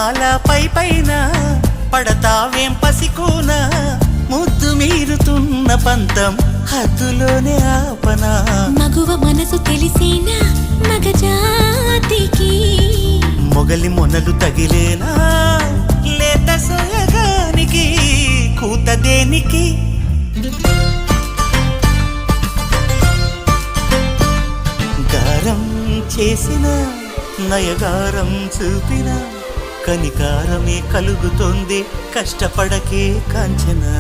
అలా పై పైన పడతావేం పసికోనా ముద్దు మీరుతున్న పంతం హద్దులోనే ఆపనా మగువ మనసు తెలిసేనా మగజాతికి మొగలి మొనలు తగిలేనా లేత సోయగానికి కూత దేనికి గారం చేసిన నయగారం చూపిన కనికారమే కలుగుతోంది కష్టపడకే కాంచనా